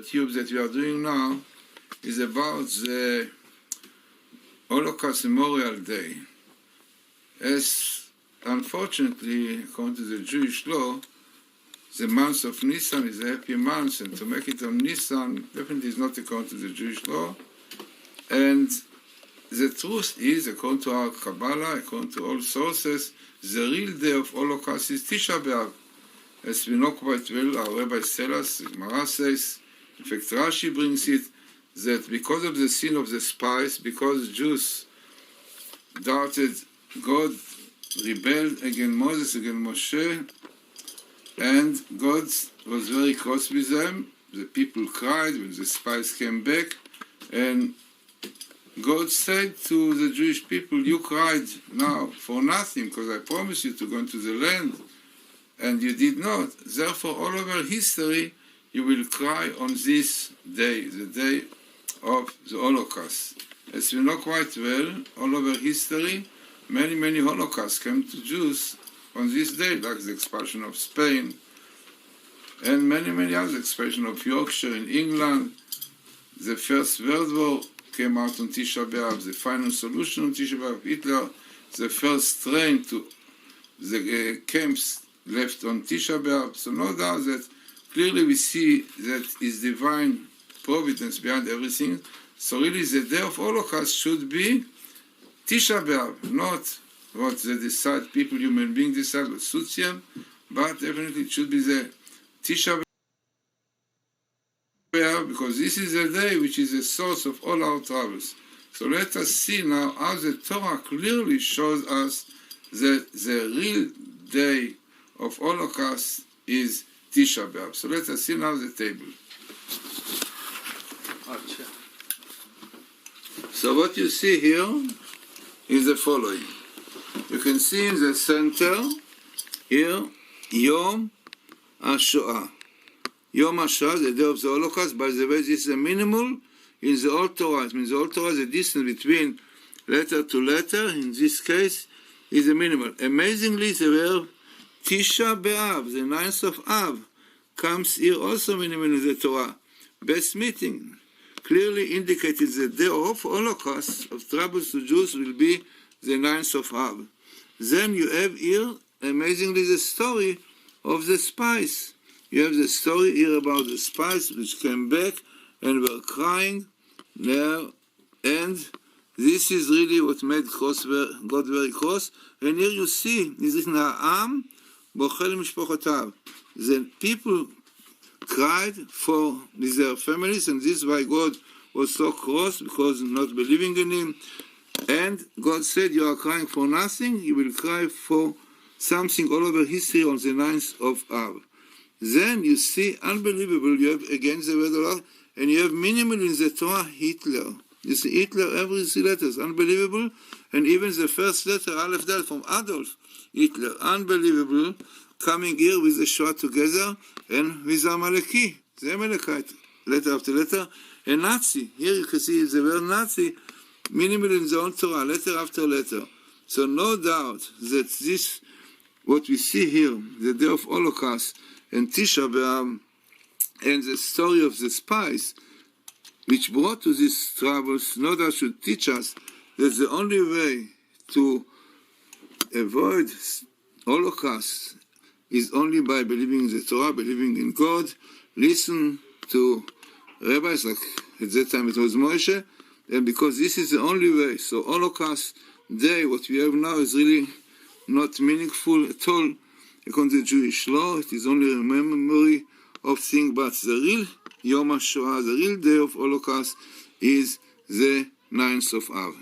YouTube that we are doing now is about the Holocaust Memorial Day. As unfortunately, according to the Jewish law, the month of Nisan is a happy month, and to make it on Nisan definitely is not according to the Jewish law. And the truth is, according to our Kabbalah, according to all sources, the real day of Holocaust is Tisha B'Av. As we know quite well, our rabbis tell us, the Gemara says, in fact Rashi brings it, that because of the sin of the spies, because Jews doubted God, rebelled against Moses, against Moshe, and God was very cross with them. The people cried when the spies came back, and God said to the Jewish people, you cried now for nothing, because I promised you to go into the land, and you did not. Therefore, all over history, you will cry on this day, the day of the Holocaust. As we know quite well, all over history, many Holocausts came to Jews on this day, like the expulsion of Spain, and many other expulsion of Yorkshire in England. The First World War came out on Tisha B'Av, the final solution on Tisha B'Av, Hitler, the first train to the camps left on Tisha B'Av. So no doubt that clearly we see that is divine providence behind everything. So really the day of Holocaust should be Tisha B'Av, not what they decide, people, human beings decide what suits them, but definitely it should be the Tisha B'Av, because this is a day which is the source of all our troubles. So let us see now how the Torah clearly shows us that the real day of Holocaust is Tisha B'Av. So let us see now the table. So what you see here is the following. You can see in the center here, Yom HaShoah. Yom HaShoah, the day of the Holocaust. By the way, this is a minimal in the Old Torah. It means the Old Torah, the distance between letter to letter, in this case, is a minimal. Amazingly, the word Tisha B'Av, the 9th of Av, comes here also minimal in the Torah. Best meeting clearly indicated the day of Holocaust, of troubles to Jews, will be the 9th of Av. Then you have here, amazingly, the story of the spies. You have the story here about the spies which came back and were crying now, and this is really what made God very cross. And here you see, is written, Ha'am bochel mishpochotav. The people cried for their families, and this is why God was so cross, because not believing in Him. And God said, you are crying for nothing, you will cry for something all over history on the 9th of Av. Then you see, unbelievable, you have against the word of Allah, and you have minimal in the Torah, Hitler. You see Hitler, every 3 letters, unbelievable, and even the first letter, Aleph Dal, from Adolf Hitler, unbelievable, coming here with the Shoah together, and with Amaleki, the Amalekite, letter after letter, and Nazi. Here you can see the word Nazi, minimal in the old Torah, letter after letter. So no doubt that this, what we see here, the day of Holocaust, and Tisha B'Av, and the story of the spies, which brought to these troubles, no doubt should teach us that the only way to avoid Holocaust is only by believing in the Torah, believing in God, listen to rabbis, like at that time it was Moshe, and because this is the only way. So Holocaust Day, what we have now, is really not meaningful at all. According to Jewish law, it is only a memory of things, but the real Yom HaShoah, the real day of Holocaust, is the 9th of Av.